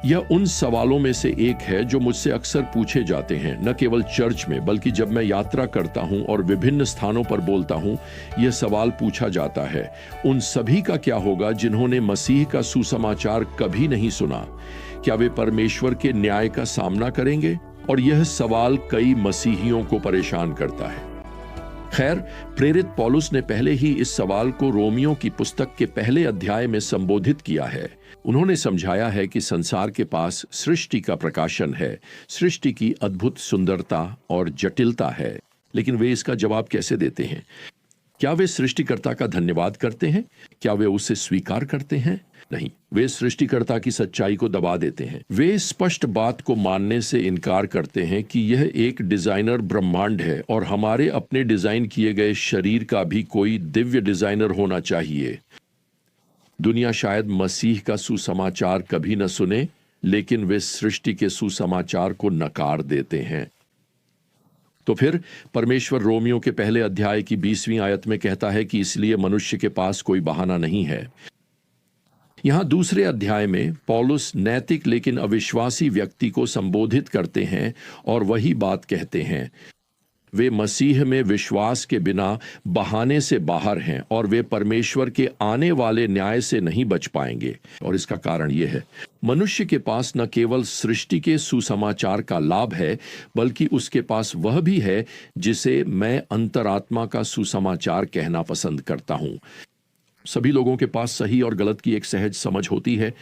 यह उन सवालों में से एक है जो मुझसे अक्सर पूछे जाते हैं, न केवल चर्च में बल्कि जब मैं यात्रा करता हूं और विभिन्न स्थानों पर बोलता हूं। यह सवाल पूछा जाता है, उन सभी का क्या होगा जिन्होंने मसीह का सुसमाचार कभी नहीं सुना? क्या वे परमेश्वर के न्याय का सामना करेंगे? और यह सवाल कई मसीहियों को परेशान करता है। खैर, प्रेरित पौलुस ने पहले ही इस सवाल को रोमियों की पुस्तक के पहले अध्याय में संबोधित किया है। उन्होंने समझाया है कि संसार के पास सृष्टि का प्रकाशन है, सृष्टि की अद्भुत सुंदरता और जटिलता है, लेकिन वे इसका जवाब कैसे देते हैं? क्या वे सृष्टिकर्ता का धन्यवाद करते हैं? क्या वे उसे स्वीकार करते हैं? नहीं, वे सृष्टिकर्ता की सच्चाई को दबा देते हैं। वे स्पष्ट बात को मानने से इनकार करते हैं कि यह एक डिजाइनर ब्रह्मांड है और हमारे अपने डिजाइन किए गए शरीर का भी कोई दिव्य डिजाइनर होना चाहिए। दुनिया शायद मसीह का सुसमाचार कभी न सुने, लेकिन वे सृष्टि के सुसमाचार को नकार देते हैं। तो फिर परमेश्वर रोमियों के पहले अध्याय की 20वीं आयत में कहता है कि इसलिए मनुष्य के पास कोई बहाना नहीं है। यहां दूसरे अध्याय में पौलुस नैतिक लेकिन अविश्वासी व्यक्ति को संबोधित करते हैं और वही बात कहते हैं। वे मसीह में विश्वास के बिना बहाने से बाहर हैं और वे परमेश्वर के आने वाले न्याय से नहीं बच पाएंगे। और इसका कारण यह है, मनुष्य के पास न केवल सृष्टि के सुसमाचार का लाभ है, बल्कि उसके पास वह भी है जिसे मैं अंतरात्मा का सुसमाचार कहना पसंद करता हूं। सभी लोगों के पास सही और गलत की एक सहज समझ होती है।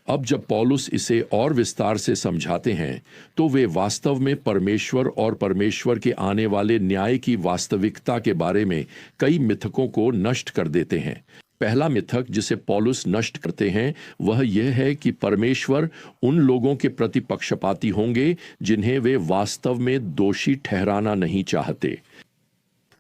अब जब पौलुस इसे और विस्तार से समझाते हैं, तो वे वास्तव में परमेश्वर और परमेश्वर के आने वाले न्याय की वास्तविकता के बारे में कई मिथकों को नष्ट कर देते हैं। पहला मिथक जिसे पौलुस नष्ट करते हैं वह यह है कि परमेश्वर उन लोगों के प्रति पक्षपाती होंगे जिन्हें वे वास्तव में दोषी ठहराना नहीं चाहते।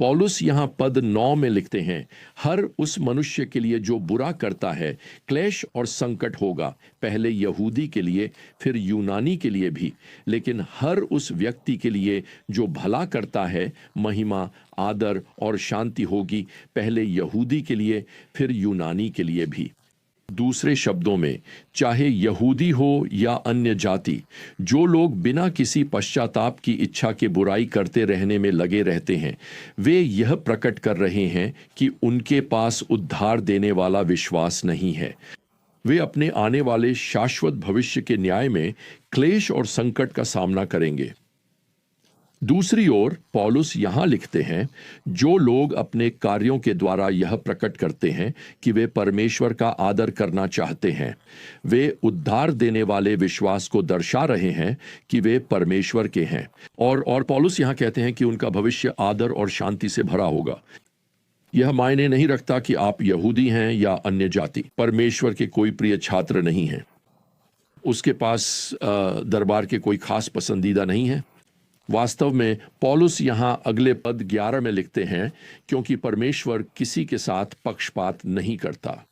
पौलुस यहां पद 9 में लिखते हैं, हर उस मनुष्य के लिए जो बुरा करता है क्लेश और संकट होगा, पहले यहूदी के लिए फिर यूनानी के लिए भी, लेकिन हर उस व्यक्ति के लिए जो भला करता है महिमा, आदर और शांति होगी, पहले यहूदी के लिए फिर यूनानी के लिए भी। दूसरे शब्दों में, चाहे यहूदी हो या अन्य जाति, जो लोग बिना किसी पश्चाताप की इच्छा के बुराई करते रहने में लगे रहते हैं, वे यह प्रकट कर रहे हैं कि उनके पास उद्धार देने वाला विश्वास नहीं है। वे अपने आने वाले शाश्वत भविष्य के न्याय में क्लेश और संकट का सामना करेंगे। दूसरी ओर पौलुस यहां लिखते हैं, जो लोग अपने कार्यों के द्वारा यह प्रकट करते हैं कि वे परमेश्वर का आदर करना चाहते हैं, वे उद्धार देने वाले विश्वास को दर्शा रहे हैं कि वे परमेश्वर के हैं। और पौलुस यहां कहते हैं कि उनका भविष्य आदर और शांति से भरा होगा। यह मायने नहीं रखता कि आप यहूदी हैं या अन्य जाति, परमेश्वर के कोई प्रिय छात्र नहीं हैं, उसके पास दरबार के कोई खास पसंदीदा नहीं है। वास्तव में पौलुस यहां अगले पद 11 में लिखते हैं, क्योंकि परमेश्वर किसी के साथ पक्षपात नहीं करता।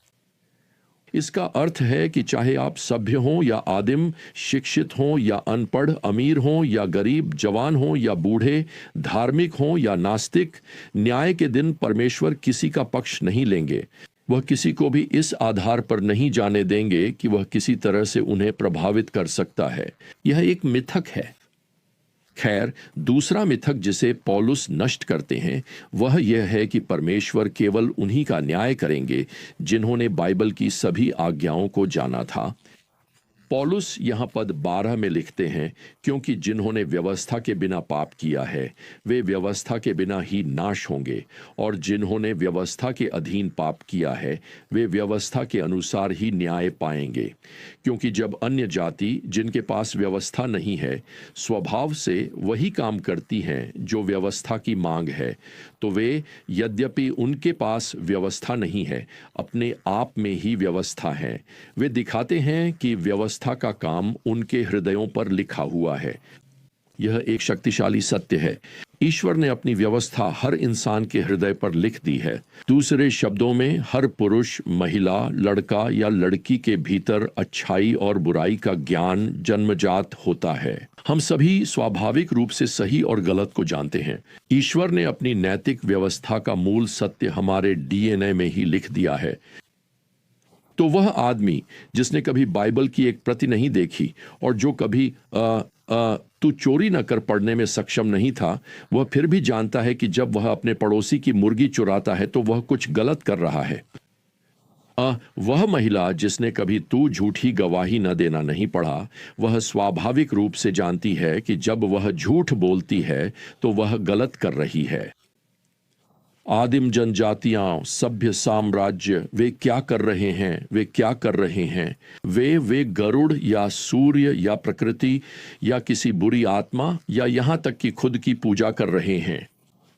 इसका अर्थ है कि चाहे आप सभ्य हों या आदिम, शिक्षित हों या अनपढ़, अमीर हों या गरीब, जवान हों या बूढ़े, धार्मिक हों या नास्तिक, न्याय के दिन परमेश्वर किसी का पक्ष नहीं लेंगे। वह किसी को भी इस आधार पर नहीं जाने देंगे कि वह किसी तरह से उन्हें प्रभावित कर सकता है। यह एक मिथक है। खैर, दूसरा मिथक जिसे पौलुस नष्ट करते हैं वह यह है कि परमेश्वर केवल उन्हीं का न्याय करेंगे जिन्होंने बाइबल की सभी आज्ञाओं को जाना था। पौलुस यहां पद 12 में लिखते हैं, क्योंकि जिन्होंने व्यवस्था के बिना पाप किया है वे व्यवस्था के बिना ही नाश होंगे, और जिन्होंने व्यवस्था के अधीन पाप किया है वे व्यवस्था के अनुसार ही न्याय पाएंगे। क्योंकि जब अन्य जाति जिनके पास व्यवस्था नहीं है स्वभाव से वही काम करती हैं जो व्यवस्था की मांग है, तो वे यद्यपि उनके पास व्यवस्था नहीं है अपने आप में ही व्यवस्था है। वे दिखाते हैं कि व्यवस्था का काम उनके हृदयों पर लिखा हुआ है। यह एक शक्तिशाली सत्य है। ईश्वर ने अपनी व्यवस्था हर इंसान के हृदय पर लिख दी है। दूसरे शब्दों में, हर पुरुष, महिला, लड़का या लड़की के भीतर अच्छाई और बुराई का ज्ञान जन्मजात होता है। हम सभी स्वाभाविक रूप से सही और गलत को जानते हैं। ईश्वर ने अपनी नैतिक व्यवस्था का मूल सत्य हमारे डीएनए में ही लिख दिया है। तो वह आदमी जिसने कभी बाइबल की एक प्रति नहीं देखी और जो कभी तू चोरी न कर पढ़ने में सक्षम नहीं था, वह फिर भी जानता है कि जब वह अपने पड़ोसी की मुर्गी चुराता है तो वह कुछ गलत कर रहा है। वह महिला जिसने कभी तू झूठी गवाही न देना नहीं पढ़ा, वह स्वाभाविक रूप से जानती है कि जब वह झूठ बोलती है तो वह गलत कर रही है। आदिम जनजातियां, सभ्य साम्राज्य, वे क्या कर रहे हैं? वे क्या कर रहे हैं? वे गरुड़ या सूर्य या प्रकृति या किसी बुरी आत्मा या यहां तक कि खुद की पूजा कर रहे हैं।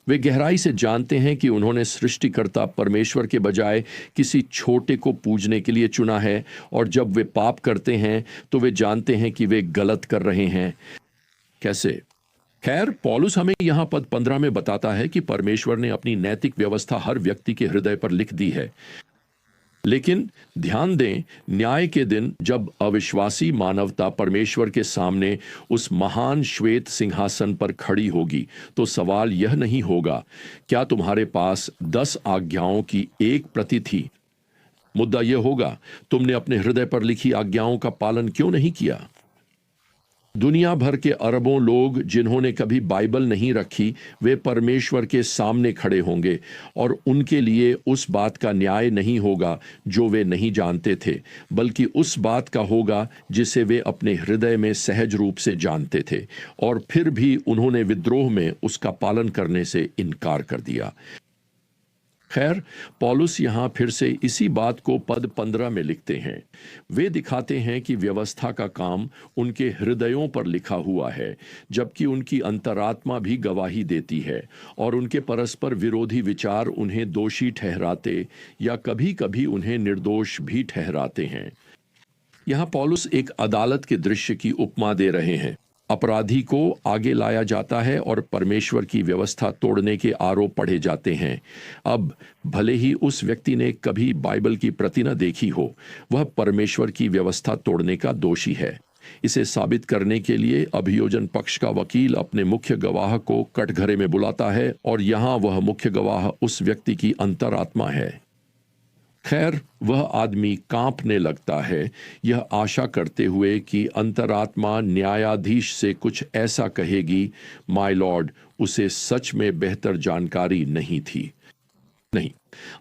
वे गहराई से जानते हैं कि उन्होंने सृष्टिकर्ता परमेश्वर के बजाय किसी छोटे को पूजने के लिए चुना है, और जब वे पाप करते हैं तो वे जानते हैं कि वे गलत कर रहे हैं। कैसे? खैर, पौलुस हमें यहां पद 15 में बताता है कि परमेश्वर ने अपनी नैतिक व्यवस्था हर व्यक्ति के हृदय पर लिख दी है। लेकिन ध्यान दें, न्याय के दिन जब अविश्वासी मानवता परमेश्वर के सामने उस महान श्वेत सिंहासन पर खड़ी होगी, तो सवाल यह नहीं होगा क्या तुम्हारे पास 10 आज्ञाओं की एक प्रति थी। मुद्दा यह होगा तुमने अपने हृदय पर लिखी आज्ञाओं का पालन क्यों नहीं किया। दुनिया भर के अरबों लोग जिन्होंने कभी बाइबल नहीं रखी, वे परमेश्वर के सामने खड़े होंगे और उनके लिए उस बात का न्याय नहीं होगा जो वे नहीं जानते थे, बल्कि उस बात का होगा जिसे वे अपने हृदय में सहज रूप से जानते थे, और फिर भी उन्होंने विद्रोह में उसका पालन करने से इनकार कर दिया। खैर, पौलुस यहां फिर से इसी बात को पद 15 में लिखते हैं। वे दिखाते हैं कि व्यवस्था का काम उनके हृदयों पर लिखा हुआ है, जबकि उनकी अंतरात्मा भी गवाही देती है, और उनके परस्पर विरोधी विचार उन्हें दोषी ठहराते या कभी-कभी उन्हें निर्दोष भी ठहराते हैं। यहां पौलुस एक अदालत के दृश्य की उपमा दे रहे हैं। अपराधी को आगे लाया जाता है और परमेश्वर की व्यवस्था तोड़ने के आरोप पढ़े जाते हैं। अब भले ही उस व्यक्ति ने कभी बाइबल की प्रति न देखी हो, वह परमेश्वर की व्यवस्था तोड़ने का दोषी है। इसे साबित करने के लिए अभियोजन पक्ष का वकील अपने मुख्य गवाह को कटघरे में बुलाता है, और यहां वह मुख्य गवाह उस व्यक्ति की अंतरात्मा है। खैर, वह आदमी कांपने लगता है, यह आशा करते हुए कि अंतरात्मा न्यायाधीश से कुछ ऐसा कहेगी, माय लॉर्ड, उसे सच में बेहतर जानकारी नहीं थी। नहीं,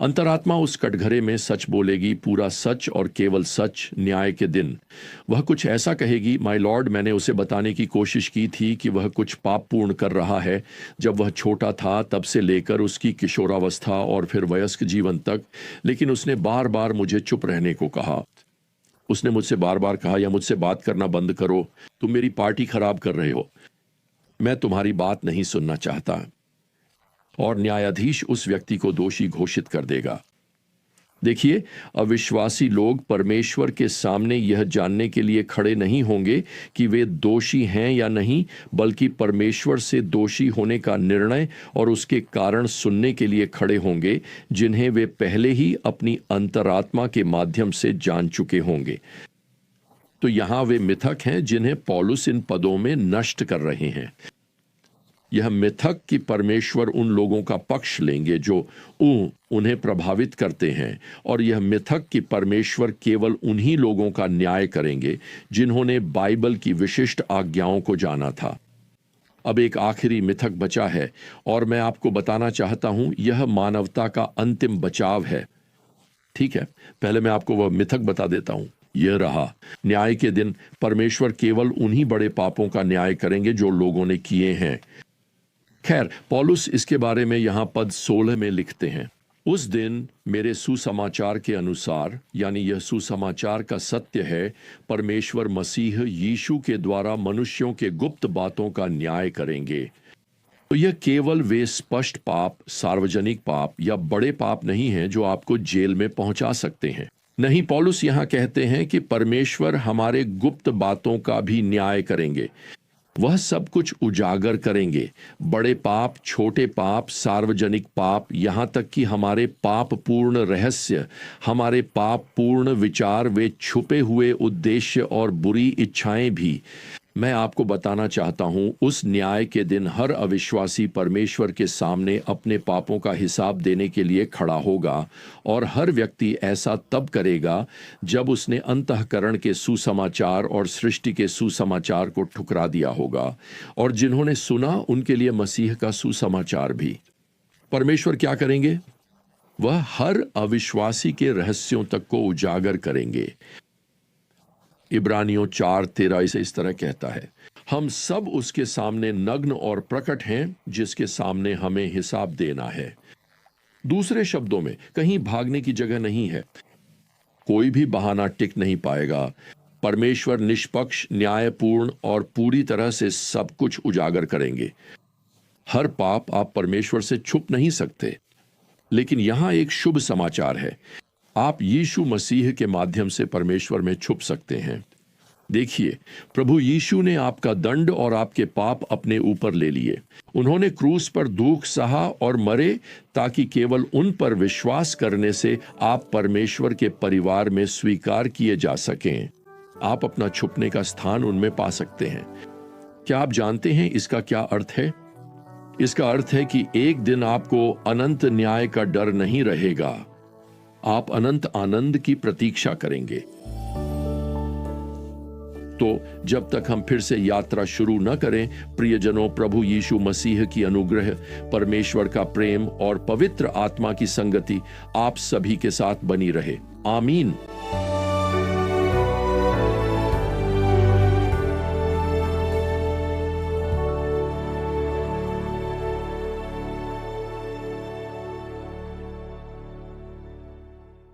अंतरात्मा उस कटघरे में सच बोलेगी, पूरा सच और केवल सच न्याय के दिन। वह कुछ ऐसा कहेगी, माय लॉर्ड, मैंने उसे बताने की कोशिश की थी कि वह कुछ पाप पूर्ण कर रहा है जब वह छोटा था, तब से लेकर उसकी किशोरावस्था और फिर वयस्क जीवन तक, लेकिन उसने बार बार मुझे चुप रहने को कहा। उसने मुझसे बार बार कहा, या मुझसे बात करना बंद करो, तुम मेरी पार्टी खराब कर रहे हो, मैं तुम्हारी बात नहीं सुनना चाहता। और न्यायाधीश उस व्यक्ति को दोषी घोषित कर देगा। देखिए, अविश्वासी लोग परमेश्वर के सामने यह जानने के लिए खड़े नहीं होंगे कि वे दोषी हैं या नहीं, बल्कि परमेश्वर से दोषी होने का निर्णय और उसके कारण सुनने के लिए खड़े होंगे, जिन्हें वे पहले ही अपनी अंतरात्मा के माध्यम से जान चुके होंगे। तो यहां वे मिथक हैं जिन्हें पौलुस इन पदों में नष्ट कर रहे हैं। यह मिथक कि परमेश्वर उन लोगों का पक्ष लेंगे जो उन्हें प्रभावित करते हैं, और यह मिथक कि परमेश्वर केवल उन्हीं लोगों का न्याय करेंगे जिन्होंने बाइबल की विशिष्ट आज्ञाओं को जाना था। अब एक आखिरी मिथक बचा है, और मैं आपको बताना चाहता हूं, यह मानवता का अंतिम बचाव है। ठीक है, पहले मैं आपको वह मिथक बता देता हूं। यह रहा, न्याय के दिन परमेश्वर केवल उन्हीं बड़े पापों का न्याय करेंगे जो लोगों ने किए हैं। खैर, पौलुस इसके बारे में यहां पद 16 में लिखते हैं, उस दिन मेरे सुसमाचार के अनुसार, यानी यह सुसमाचार का सत्य है, परमेश्वर मसीह यीशु के द्वारा मनुष्यों के गुप्त बातों का न्याय करेंगे। तो यह केवल वे स्पष्ट पाप, सार्वजनिक पाप या बड़े पाप नहीं हैं जो आपको जेल में पहुंचा सकते हैं। नहीं, पौलुस यहां कहते हैं कि परमेश्वर हमारे गुप्त बातों का भी न्याय करेंगे। वह सब कुछ उजागर करेंगे, बड़े पाप, छोटे पाप, सार्वजनिक पाप, यहां तक कि हमारे पाप पूर्ण रहस्य, हमारे पाप पूर्ण विचार, वे छुपे हुए उद्देश्य और बुरी इच्छाएं भी। मैं आपको बताना चाहता हूं, उस न्याय के दिन हर अविश्वासी परमेश्वर के सामने अपने पापों का हिसाब देने के लिए खड़ा होगा, और हर व्यक्ति ऐसा तब करेगा जब उसने अंतःकरण के सुसमाचार और सृष्टि के सुसमाचार को ठुकरा दिया होगा, और जिन्होंने सुना उनके लिए मसीह का सुसमाचार भी। परमेश्वर क्या करेंगे? वह हर अविश्वासी के रहस्यों तक को उजागर करेंगे। इब्रानियों 4:13 से इस तरह कहता है, हम सब उसके सामने नग्न और प्रकट हैं, जिसके सामने हमें हिसाब देना है। दूसरे शब्दों में, कहीं भागने की जगह नहीं है। कोई भी बहाना टिक नहीं पाएगा। परमेश्वर निष्पक्ष, न्यायपूर्ण और पूरी तरह से सब कुछ उजागर करेंगे। हर पाप आप परमेश्वर से छुप नहीं सकते, लेकिन यहां एक शुभ समाचार है। आप यीशु मसीह के माध्यम से परमेश्वर में छुप सकते हैं। देखिए, प्रभु यीशु ने आपका दंड और आपके पाप अपने ऊपर ले लिए। उन्होंने क्रूस पर दुख सहा और मरे, ताकि केवल उन पर विश्वास करने से आप परमेश्वर के परिवार में स्वीकार किए जा सकें। आप अपना छुपने का स्थान उनमें पा सकते हैं। क्या आप जानते हैं इसका क्या अर्थ है? इसका अर्थ है कि एक दिन आपको अनंत न्याय का डर नहीं रहेगा। आप अनंत आनंद की प्रतीक्षा करेंगे। तो जब तक हम फिर से यात्रा शुरू न करें, प्रियजनों, प्रभु यीशु मसीह की अनुग्रह, परमेश्वर का प्रेम और पवित्र आत्मा की संगति आप सभी के साथ बनी रहे। आमीन।